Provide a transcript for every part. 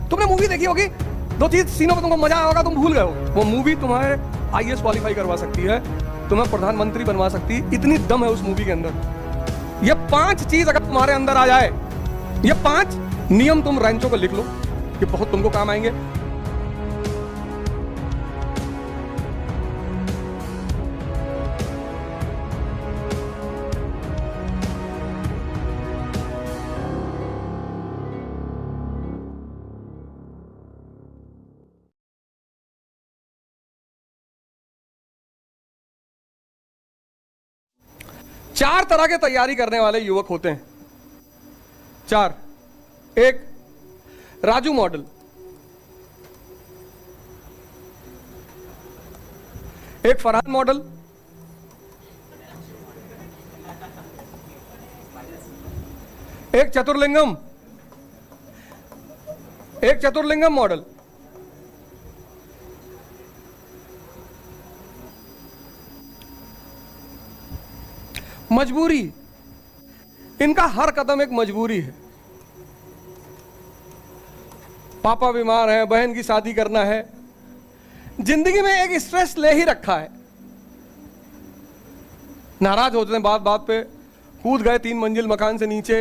तुमने मूवी देखी होगी, दो चीज सीनों पे तुमको मजा आया होगा, तुम भूल गए हो। वो मूवी तुम्हारे आईएएस क्वालिफाई करवा सकती है, तुम्हें प्रधानमंत्री बनवा सकती है, इतनी दम है उस मूवी के अंदर। ये 5 चीज अगर तुम्हारे अंदर आ जाए, ये 5 नियम तुम रैंचो को लिख लो, ये बहुत तुमको काम आएंगे। चार तरह के तैयारी करने वाले युवक होते हैं, 4। एक, राजू मॉडल। एक फरहान मॉडल। एक चतुर्लिंगम मॉडल। मजबूरी, इनका हर कदम एक मजबूरी है। पापा बीमार है, बहन की शादी करना है, जिंदगी में एक स्ट्रेस ले ही रखा है। नाराज होते हैं बात बात पे, कूद गए 3 मंजिल मकान से नीचे,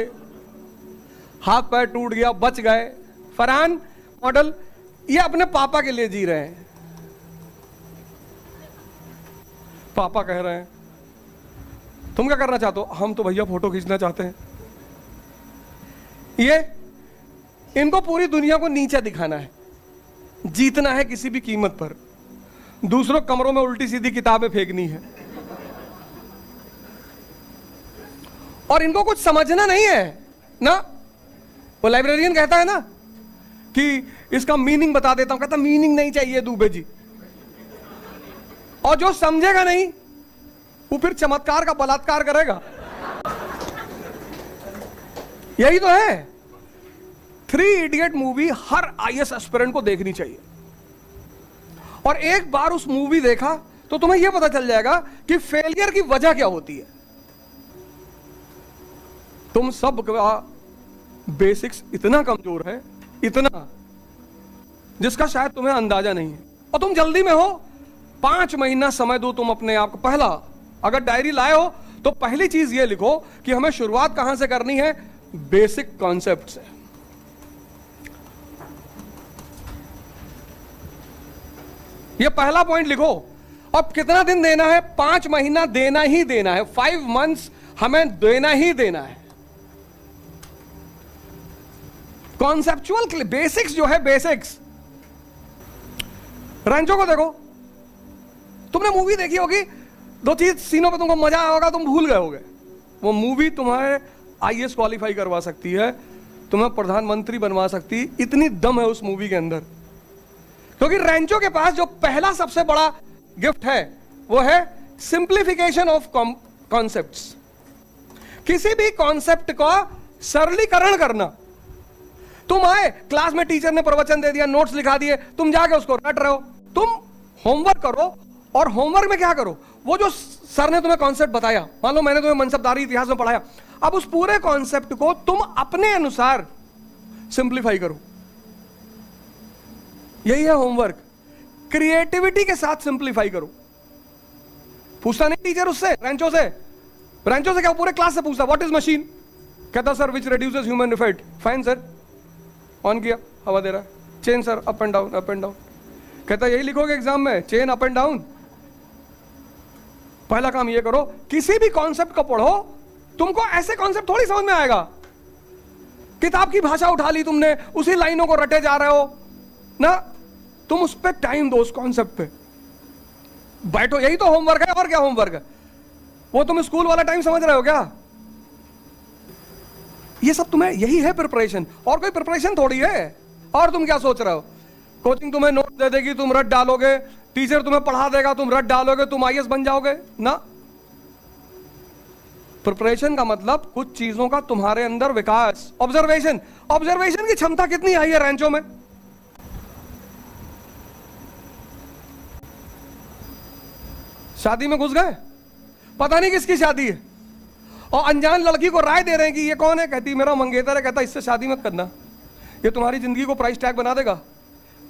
हाथ पैर टूट गया, बच गए। फरहान मॉडल ये अपने पापा के लिए जी रहे हैं। पापा कह रहे हैं तुम क्या करना चाहते हो? हम तो भैया फोटो खींचना चाहते हैं। ये इनको पूरी दुनिया को नीचा दिखाना है, जीतना है किसी भी कीमत पर, दूसरों कमरों में उल्टी सीधी किताबें फेंकनी है, और इनको कुछ समझना नहीं है ना। वो लाइब्रेरियन कहता है ना कि इसका मीनिंग बता देता हूं, कहता मीनिंग नहीं चाहिए दुबे जी। और जो समझेगा नहीं वो फिर चमत्कार का बलात्कार करेगा। यही तो है। 3 इडियट मूवी हर आईएएस एस्पिरेंट को देखनी चाहिए, और एक बार उस मूवी देखा तो तुम्हें यह पता चल जाएगा कि फेलियर की वजह क्या होती है। तुम सब का बेसिक्स इतना कमजोर है, इतना, जिसका शायद तुम्हें अंदाजा नहीं है, और तुम जल्दी में हो। 5 महीना समय दो तुम अपने आप को। पहला, अगर डायरी लाए हो तो पहली चीज ये लिखो कि हमें शुरुआत कहां से करनी है, बेसिक कॉन्सेप्ट से। ये पहला पॉइंट लिखो। अब कितना दिन देना है? 5 महीना देना ही देना है। 5 मंथ्स हमें देना ही देना है। कॉन्सेप्चुअल बेसिक्स जो है, बेसिक्स। रैंचो को देखो, तुमने मूवी देखी होगी, 2 चीज सीनों पे तुमको मजा आया होगा, तुम भूल गए होगे। वो मूवी तुम्हारे आईएएस क्वालिफाई करवा सकती है, तुम्हें प्रधानमंत्री बनवा सकती है, इतनी दम है उस मूवी के अंदर। क्योंकि रैंचो के पास जो पहला सबसे बड़ा गिफ्ट है वो है सिंप्लीफिकेशन ऑफ कॉन्सेप्ट्स। किसी भी कॉन्सेप्ट का सरलीकरण करना। तुम आए, क्लास में टीचर ने प्रवचन दे दिया, नोट्स लिखा दिए, तुम जाके उसको रट रहे हो। तुम होमवर्क करो, और होमवर्क में क्या करो, वो जो सर ने तुम्हें कॉन्सेप्ट बताया, मान लो मैंने तुम्हें मनसबदारी इतिहास में पढ़ाया, अब उस पूरे कॉन्सेप्ट को तुम अपने अनुसार सिंप्लीफाई करो। यही है होमवर्क। क्रिएटिविटी के साथ सिंप्लीफाई करो। पूछता नहीं टीचर उससे, रैंचो से क्या, पूरे क्लास से पूछता, व्हाट इज मशीन? कहता sir which reduces human effect. Fine sir, on किया, हवा दे रहा है। Chain sir, up and down, up and down. कहता यही लिखोगे एग्जाम में, चेन अप एंड डाउन? पहला काम ये करो, किसी भी कॉन्सेप्ट को पढ़ो, तुमको ऐसे कॉन्सेप्ट थोड़ी समझ में आएगा। किताब की भाषा उठा ली तुमने, उसी लाइनों को रटे जा रहे हो ना। तुम उस पर टाइम दो, उस कॉन्सेप्ट पे बैठो। यही तो होमवर्क है, और क्या होमवर्क है? वो तुम स्कूल वाला टाइम समझ रहे हो क्या? ये सब तुम्हें, यही है प्रिपरेशन, और कोई प्रिपरेशन थोड़ी है। और तुम क्या सोच रहे हो? कोचिंग तुम्हें नोट दे देगी, तुम रट डालोगे, टीचर तुम्हें पढ़ा देगा, तुम रट डालोगे, तुम आईएएस बन जाओगे ना। प्रिपरेशन का मतलब कुछ चीजों का तुम्हारे अंदर विकास। ऑब्जर्वेशन की क्षमता कितनी आई है रैंचो में? शादी में घुस गए, पता नहीं किसकी शादी है, और अनजान लड़की को राय दे रहे हैं कि ये कौन है। कहती मेरा मंगेतर है। कहता इससे शादी मत करना, ये तुम्हारी जिंदगी को प्राइस टैग बना देगा।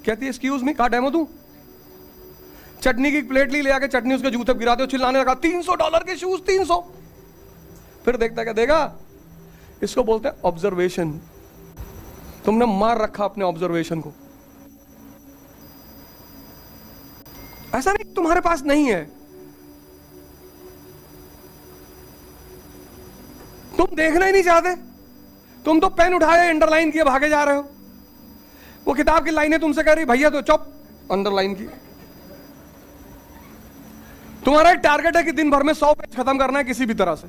कहती है एक्सक्यूज मी, कहा डेमो दूं? चटनी की प्लेट ले आके चटनी उसके जूते पर गिराते हो, चिल्लाने लगा $300 के शूज 300। फिर देखता क्या देगा? इसको बोलते हैं ऑब्जर्वेशन। तुमने मार रखा अपने ऑब्जर्वेशन को। ऐसा नहीं तुम्हारे पास नहीं है, तुम देखना ही नहीं चाहते। तुम तो पेन उठाए, अंडरलाइन किए, भागे जा रहे हो। वो किताब की लाइनें तुमसे कह रही भैया तो चुप, अंडरलाइन की। तुम्हारा एक टारगेट है कि दिन भर में 100 पेज खत्म करना है किसी भी तरह से,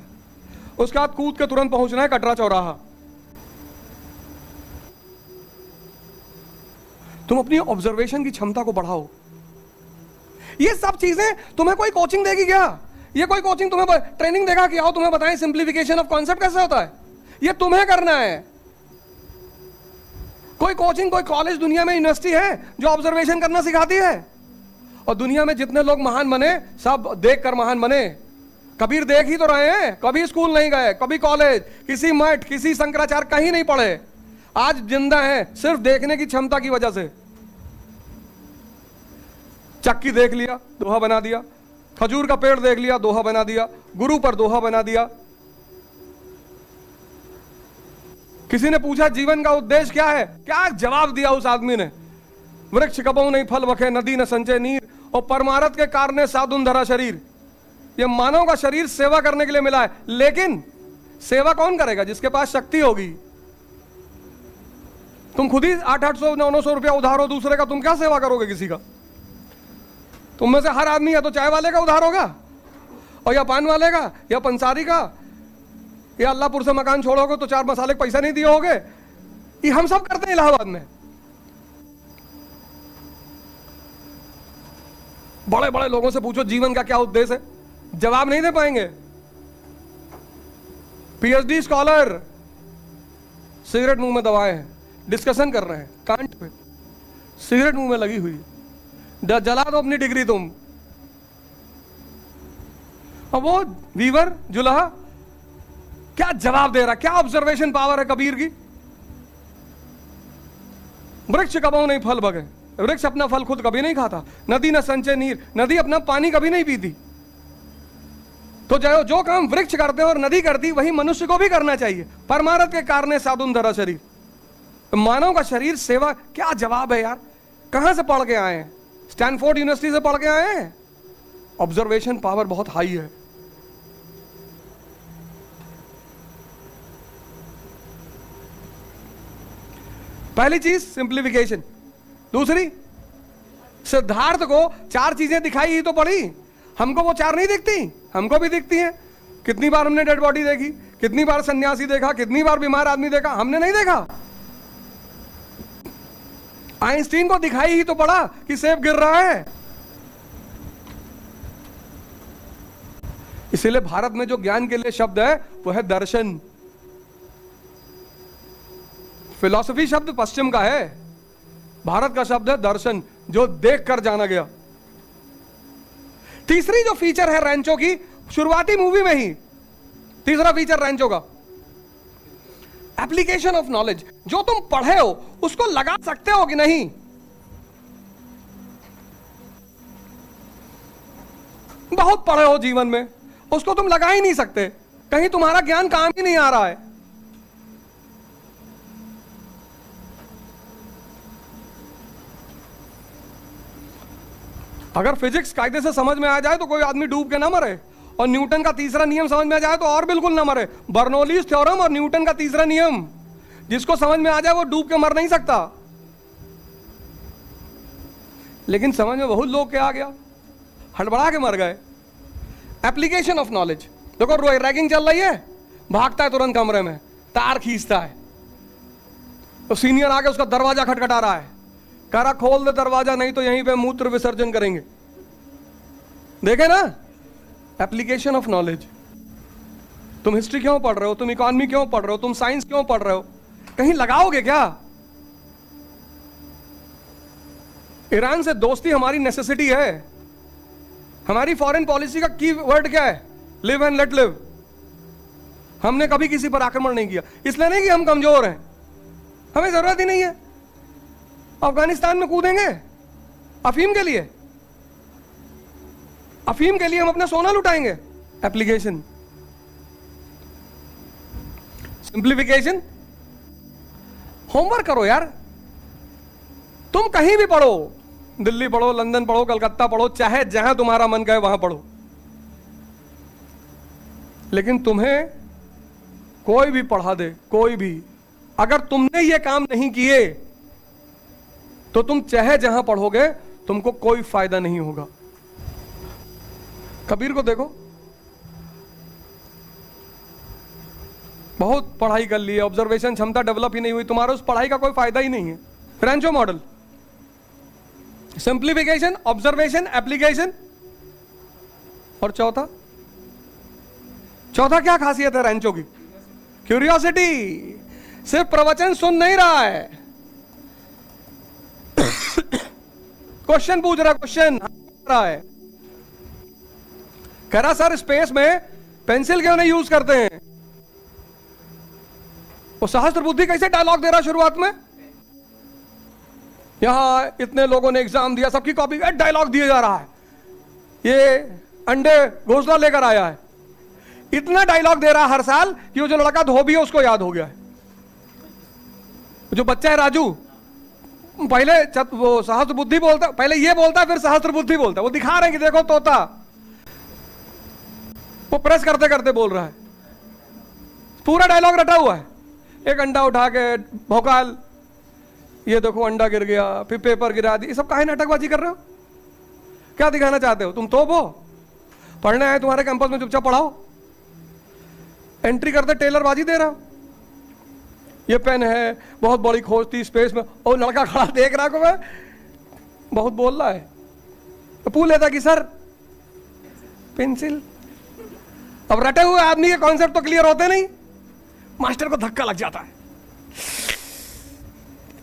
उसके बाद कूद के तुरंत पहुंचना है कटरा चौराहा। तुम अपनी ऑब्जर्वेशन की क्षमता को बढ़ाओ। ये सब चीजें तुम्हें कोई कोचिंग देगी क्या? ये कोई कोचिंग तुम्हें ट्रेनिंग देगा कि आओ तुम्हें बताएं सिंप्लीफिकेशन ऑफ कॉन्सेप्ट कैसे होता है? ये तुम्हें करना है। कोई कोचिंग, कोई कॉलेज दुनिया में, यूनिवर्सिटी है जो ऑब्जर्वेशन करना सिखाती है? और दुनिया में जितने लोग महान बने सब देख कर महान बने। कबीर देख ही तो रहे हैं, कभी स्कूल नहीं गए, कभी कॉलेज, किसी मठ, किसी शंकराचार्य कहीं नहीं पढ़े, आज जिंदा हैं सिर्फ देखने की क्षमता की वजह से। चक्की देख लिया, दोहा बना दिया। खजूर का पेड़ देख लिया, दोहा बना दिया। गुरु पर दोहा बना दिया। किसी ने पूछा जीवन का उद्देश्य क्या है, क्या जवाब दिया उस आदमी ने? वृक्ष कबहु नहीं फल बखे, नदी न संचय नीर, और परमारथ के कारण साधुन धरा शरीर। ये मानव का शरीर सेवा करने के लिए मिला है, लेकिन सेवा कौन करेगा? जिसके पास शक्ति होगी। तुम खुद ही 800 900 रुपया उधार हो दूसरे का, तुम क्या सेवा करोगे किसी का? तुम में से हर आदमी या तो चाय वाले का उधार होगा, और या पान वाले का, या पंसारी का, या अल्लाहपुर से मकान छोड़ोगे तो 4 मसाले के पैसा नहीं दिए होगे। ये हम सब करते हैं इलाहाबाद में। बड़े बड़े लोगों से पूछो जीवन का क्या उद्देश्य है, जवाब नहीं दे पाएंगे। पीएचडी स्कॉलर सिगरेट मुंह में दबाए हैं, डिस्कशन कर रहे हैं कांट पे, सिगरेट मुंह में लगी हुई, जला दो अपनी डिग्री तुम। और वो वीवर जुलाहा क्या जवाब दे रहा? क्या ऑब्जर्वेशन पावर है कबीर की? वृक्ष कबहु नहीं फल बगे, वृक्ष अपना फल खुद कभी नहीं खाता। नदी न संचय नीर, नदी अपना पानी कभी नहीं पीती। तो जो काम वृक्ष करते हैं और नदी करती, वही मनुष्य को भी करना चाहिए। परमारथ के कारण साधुन धरा शरीर। तो मानव का शरीर सेवा, क्या जवाब है यार? कहां से पढ़ के आए हैं? स्टैनफोर्ड यूनिवर्सिटी से पढ़ के आए हैं। ऑब्जर्वेशन पावर बहुत हाई है। पहली चीज सिंप्लीफिकेशन। दूसरी, सिद्धार्थ को 4 चीजें दिखाई ही तो पड़ी। हमको वो 4 नहीं दिखती? हमको भी दिखती हैं। कितनी बार हमने डेड बॉडी देखी, कितनी बार सन्यासी देखा, कितनी बार बीमार आदमी देखा, हमने नहीं देखा? आइंस्टीन को दिखाई ही तो पड़ा कि सेब गिर रहा है। इसीलिए भारत में जो ज्ञान के लिए शब्द है वो है दर्शन। फिलॉसफी शब्द पश्चिम का है, भारत का शब्द है दर्शन, जो देख कर जाना गया। तीसरी जो फीचर है रैंचो की, शुरुआती मूवी में ही तीसरा फीचर रैंचो का, एप्लीकेशन ऑफ नॉलेज। जो तुम पढ़े हो उसको लगा सकते हो कि नहीं? बहुत पढ़े हो जीवन में, उसको तुम लगा ही नहीं सकते, कहीं तुम्हारा ज्ञान काम ही नहीं आ रहा है। अगर फिजिक्स कायदे से समझ में आ जाए तो कोई आदमी डूब के ना मरे, और न्यूटन का तीसरा नियम समझ में आ जाए तो और बिल्कुल ना मरे। बर्नौलीज थ्योरम और न्यूटन का तीसरा नियम जिसको समझ में आ जाए वो डूब के मर नहीं सकता। लेकिन समझ में बहुत लोग क्या आ गया, हड़बड़ा के मर गए। Application of knowledge. देखो रैगिंग चल रही है, भागता है तुरंत कमरे में, तार खींचता है, तो सीनियर आके उसका दरवाजा खटखटा रहा है, कह रहा खोल दे दरवाजा नहीं तो यहीं पे मूत्र विसर्जन करेंगे। देखे ना, एप्लीकेशन ऑफ नॉलेज। तुम हिस्ट्री क्यों पढ़ रहे हो, तुम इकोनॉमी क्यों पढ़ रहे हो, तुम साइंस क्यों पढ़ रहे हो? कहीं लगाओगे क्या? ईरान से दोस्ती हमारी नेसेसिटी है। हमारी फॉरेन पॉलिसी का की वर्ड क्या है? Live and let live. हमने कभी किसी पर आक्रमण नहीं किया, इसलिए नहीं कि हम कमजोर हैं, हमें जरूरत ही नहीं है। अफगानिस्तान में कूदेंगे अफीम के लिए, अफीम के लिए हम अपना सोना लुटाएंगे। एप्लीकेशन, सिंप्लीफिकेशन, होमवर्क करो यार। तुम कहीं भी पढ़ो, दिल्ली पढ़ो, लंदन पढ़ो, कलकत्ता पढ़ो, चाहे जहां तुम्हारा मन करे वहां पढ़ो, लेकिन तुम्हें कोई भी पढ़ा दे, कोई भी, अगर तुमने ये काम नहीं किए तो तुम चाहे जहां पढ़ोगे तुमको कोई फायदा नहीं होगा। कबीर को देखो, बहुत पढ़ाई कर ली है, ऑब्जर्वेशन क्षमता डेवलप ही नहीं हुई, तुम्हारा उस पढ़ाई का कोई फायदा ही नहीं है। Rancho model, simplification, observation, application, और चौथा क्या खासियत है रेंचो की? क्यूरियोसिटी। सिर्फ प्रवचन सुन नहीं रहा है, क्वेश्चन पूछ रहा, क्वेश्चन रहा है। कह रहा सर स्पेस में पेंसिल क्यों नहीं यूज करते हैं? वो सहस्त्र बुद्धि कैसे डायलॉग दे रहा शुरुआत में, यहां इतने लोगों ने एग्जाम दिया, सबकी कॉपी, डायलॉग दिया जा रहा है, ये अंडे घोसला लेकर आया है, इतना डायलॉग दे रहा है हर साल कि वो जो लड़का धोबी है उसको याद हो गया है। जो बच्चा है राजू, पहले वो सहस्त्र बुद्धि बोलता, पहले ये बोलता फिर सहस्त्र बुद्धि बोलता, वो दिखा रहे हैं कि देखो तोता, वो प्रेस करते करते बोल रहा है, पूरा डायलॉग रटा हुआ है। एक अंडा उठा के भौकाल, ये देखो अंडा गिर गया, फिर पेपर गिरा दी, ये सब काहे नाटकबाजी कर रहे हो? क्या दिखाना चाहते हो? तुम तोप हो? पढ़ने आए तुम्हारे कैंपस में, चुपचाप पढ़ाओ। एंट्री करते टेलरबाजी दे रहा हो, ये पेन है, बहुत बड़ी खोज थी स्पेस में, और लड़का खड़ा देख रहा को, मैं बहुत बोल रहा है, तो पूछ लेता कि सर पेंसिल। अब रटे हुए आदमी के कॉन्सेप्ट तो क्लियर होते नहीं, मास्टर को धक्का लग जाता है,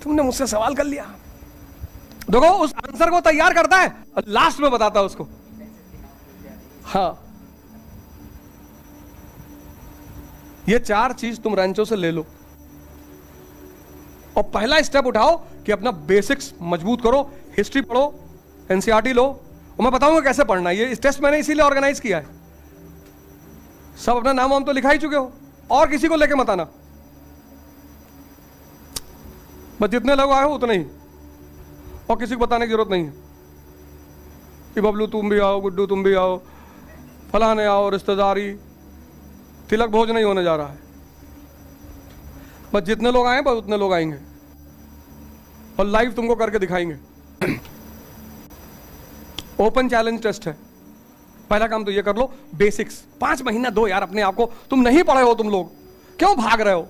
तुमने मुझसे सवाल कर लिया। देखो उस आंसर को तैयार करता है और लास्ट में बताता है उसको। हाँ, ये 4 चीज तुम रेंचो से ले लो और पहला स्टेप उठाओ कि अपना बेसिक्स मजबूत करो। हिस्ट्री पढ़ो, एनसीईआरटी लो, और मैं बताऊंगा कैसे पढ़ना है। ये इस टेस्ट मैंने इसीलिए ऑर्गेनाइज किया है। सब अपना नाम वाम तो लिखा ही चुके हो, और किसी को लेके मत आना, बस जितने लोग आए हो उतने ही, और किसी को बताने की जरूरत नहीं है कि बबलू तुम भी आओ, गुड्डू तुम भी आओ, फलाने आओ, रिश्तेदारी, तिलक भोज नहीं होने जा रहा है। बस जितने लोग आए बस उतने लोग आएंगे और लाइव तुमको करके दिखाएंगे। ओपन चैलेंज टेस्ट है। पहला काम तो ये कर लो, बेसिक्स 5 महीना दो यार अपने आप को। तुम नहीं पढ़े हो, तुम लोग क्यों भाग रहे हो?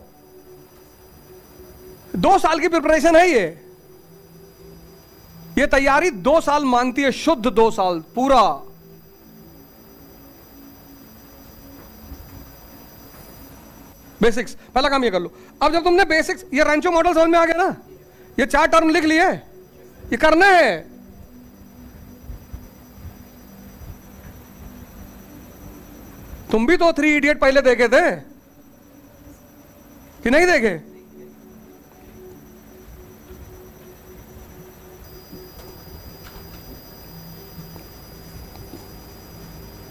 2 साल की प्रिपरेशन है ये तैयारी 2 साल मांगती है, शुद्ध 2 साल पूरा। बेसिक्स पहला काम ये कर लो। अब जब तुमने बेसिक्स, ये रेंचो मॉडल समझ में आ गया ना, ये 4 टर्म लिख लिए, ये करना है। तुम भी तो 3 इडियट पहले देखे थे कि नहीं देखे?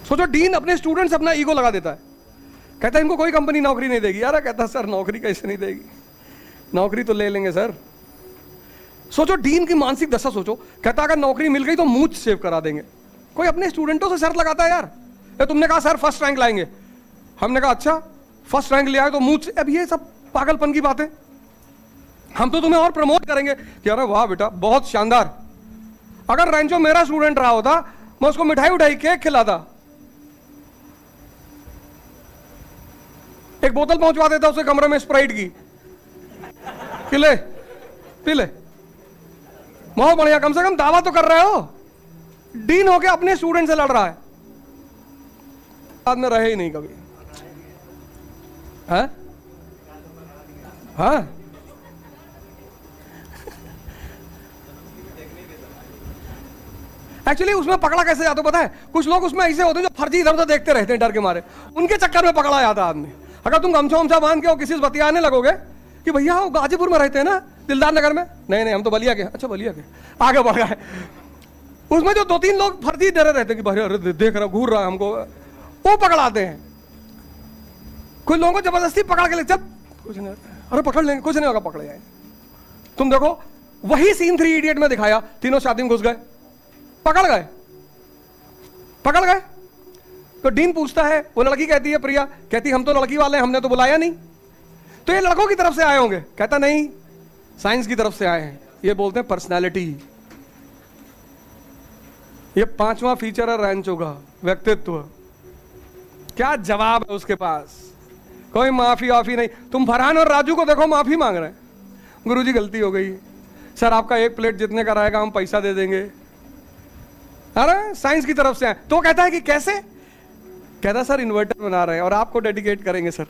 सोचो, डीन अपने स्टूडेंट्स अपना ईगो लगा देता है, कहता है इनको कोई कंपनी नौकरी नहीं देगी। यार कहता सर नौकरी कैसे नहीं देगी, नौकरी तो ले लेंगे सर। सोचो डीन की मानसिक दशा सोचो, कहता अगर नौकरी मिल गई तो मूंछ सेव करा देंगे। कोई अपने स्टूडेंटों से शर्त लगाता है यार? तुमने कहा सर फर्स्ट रैंक लाएंगे, हमने कहा अच्छा फर्स्ट रैंक ले आए तो मूंछ। अब ये सब पागलपन की बातें। हम तो तुम्हें और प्रमोट करेंगे कि अरे वाह बेटा बहुत शानदार। अगर रेंचो मेरा स्टूडेंट रहा होता, मैं उसको मिठाई उठाई केक खिलाता, एक बोतल पहुंचवा देता उसे कमरे में स्प्राइट की, ले पी ले, बहुत बढ़िया। कम से कम दावा तो कर रहे हो। डीन होके अपने स्टूडेंट से लड़ रहा है, बाद में रहे ही नहीं कभी। हाँ हाँ, एक्चुअली उसमें पकड़ा कैसे जाता पता है? कुछ लोग उसमें ऐसे होते हैं जो फर्जी इधर उधर देखते रहते हैं डर के मारे, उनके चक्कर में पकड़ा जाता आदमी। अगर तुम गमछा वमछा बांध के और किसी से बतियाने लगोगे कि भैया वो गाजीपुर में रहते हैं ना, दिलदार नगर में। नहीं नहीं, हम तो बलिया के। अच्छा बलिया के, आगे बढ़ गए। उसमें जो 2-3 लोग फर्जी डरे रहते कि भाई अरे देख रहा घूर रहा है हमको, वो पकड़ाते हैं। कुछ लोगों को जबरदस्ती पकड़ के ले, चल कुछ नहीं, अरे पकड़ लेंगे, कुछ नहीं होगा, पकड़ जाए। तुम देखो वही सीन 3 इडियट में दिखाया, तीनों शादी में घुस गए, पकड़ गए। तो डीन पूछता है, वो लड़की कहती है, प्रिया कहती हम तो लड़की वाले हैं, हमने तो बुलाया नहीं। तो ये लड़कों की तरफ से आए होंगे। कहता नहीं, साइंस की तरफ से आए हैं। ये बोलते हैं पर्सनालिटी। ये 5वां फीचर है रैंचो का, व्यक्तित्व। क्या जवाब है उसके पास? कोई माफी वाफी नहीं। तुम फरहान और राजू को देखो, माफी मांग रहे हैं, गुरुजी गलती हो गई सर, आपका 1 प्लेट जितने का रहेगा हम पैसा दे देंगे। अरे साइंस की तरफ से आए। तो कहता है कि कैसे? कहता सर इन्वर्टर बना रहे हैं और आपको डेडिकेट करेंगे सर।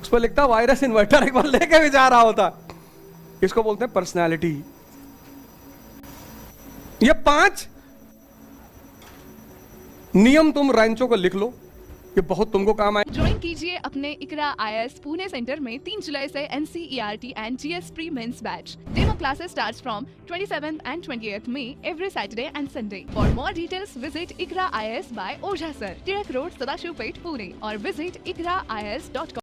उस पर लिखता वायरस इन्वर्टर एक बार लेके भी जा रहा होता। इसको बोलते हैं पर्सनालिटी। ये 5 नियम तुम रैंचो को लिख लो, ये बहुत तुमको काम आए। ज्वाइन कीजिए अपने इकरा IAS पुणे सेंटर में 3 जुलाई से NCERT and GS pre mains batch. Demo classes starts from 27th and 28th May every Saturday and Sunday. For more details, visit ICRA IAS by Ojha Sir, Tirak Road, Sadashivpet, Pune, or visit ikraias.com.